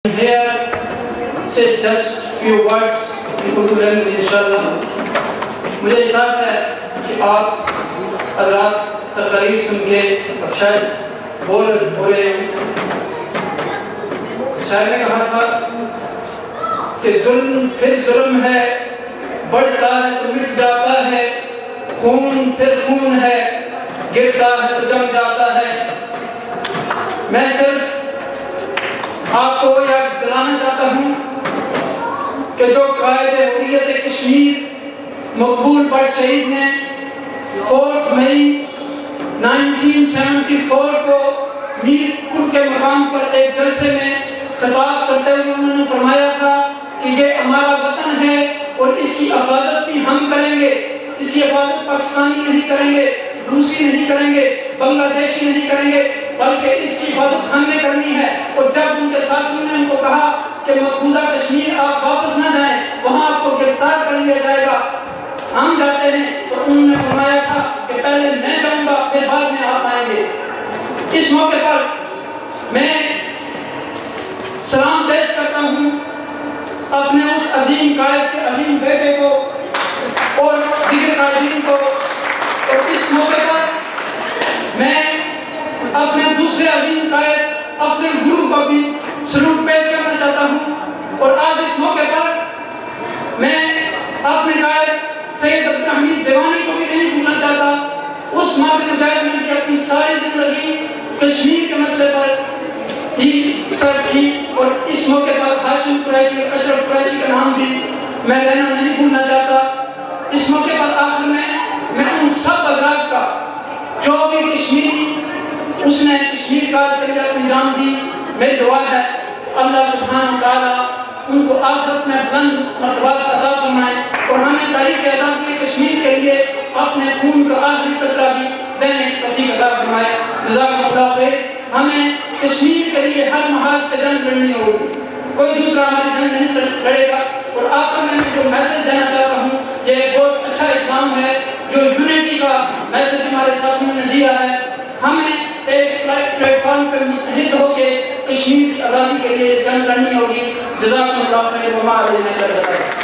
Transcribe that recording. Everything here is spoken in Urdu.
Here, say just few words in Urdu language, inshallah. مجھے احساس ہے کہ آپ حضرات تقریر سن کے اب شاید بور ہو رہے ہیں. شاعر نے کہا تھا کہ ظلم پھر ظلم ہے، بڑھتا ہے تو مٹ جاتا ہے، خون پھر خون ہے، گرتا ہے تو جم جاتا ہے. میں صرف آپ کو یاد دلانا چاہتا ہوں کہ جو قائد حریت کشمیر مقبول بٹ شہید نے 4 مئی 1974 کو میر پور کے مقام پر ایک جلسے میں خطاب کرتے ہوئے انہوں نے فرمایا تھا کہ یہ ہمارا وطن ہے اور اس کی حفاظت بھی ہم کریں گے. اس کی حفاظت پاکستانی نہیں کریں گے، روسی نہیں کریں گے، بنگلہ دیشی نہیں کریں گے، بلکہ اس کی حفاظت ہم نے کرنی ہے. اور جب ان کے ساتھیوں نے ان کو کہا کہ مقبوضہ کشمیر آپ واپس نہ جائیں، وہاں آپ کو گرفتار کر لیا جائے گا، ہم جاتے ہیں، تو انہوں نے فرمایا تھا کہ پہلے میں جاؤں گا پھر بعد میں آپ آئیں گے. اس موقع پر میں سلام پیش کرتا ہوں اپنے اس عظیم قائد کے عظیم بیٹے کو اور دیگر قائدین کو. اور اس موقع پر میں اپنے دوسرے عظیم قائد افضل گرو کو بھی سلوٹ پیش کرنا چاہتا ہوں. اور آج اس موقع پر میں اپنے قائد سید عبدالحمید دیوانی کو بھی نہیں بھولنا چاہتا. اس مرد مجاہد نے بھی اپنی ساری زندگی کشمیر کے مسئلے پر ہی صرف کی. اور اس موقع پر ہاشم قریشی اور اشرف قریشی کا نام بھی میں لینا نہیں بھولنا چاہتا. اس موقع پر آخر میں ان سب حضرات کا جو بھی کشمیری اس نے کشمیر کا ذریعہ اپنی جان دی، میری دعا ہے اللہ سبحانہ وتعالیٰ ان کو آخرت میں بلند مرتبات عطا فرمائے اور ہمیں تاریخ آزادی کشمیر کے لیے اپنے خون کا آخری قطرہ بھی دینے کی توفیق عطا فرمائے. جزاکم اللہ خیر. ہمیں کشمیر کے لیے ہر محاذ پہ جنگ لڑنی ہوگی، کوئی دوسرا ہماری جنگ نہیں لڑے گا. اور آخر میں جو میسج دینا چاہتا ہوں، یہ ایک بہت اچھا اقدام ہے جو یونٹی کا میسج ہمارے ساتھیوں نے دیا ہے. ہمیں ایک پلیٹ فارم پہ متحد ہو کے کشمیر کی آزادی کے لیے جنگ لڑنی ہوگی. جزاکم اللہ خیر. وما علینا الا البلاغ.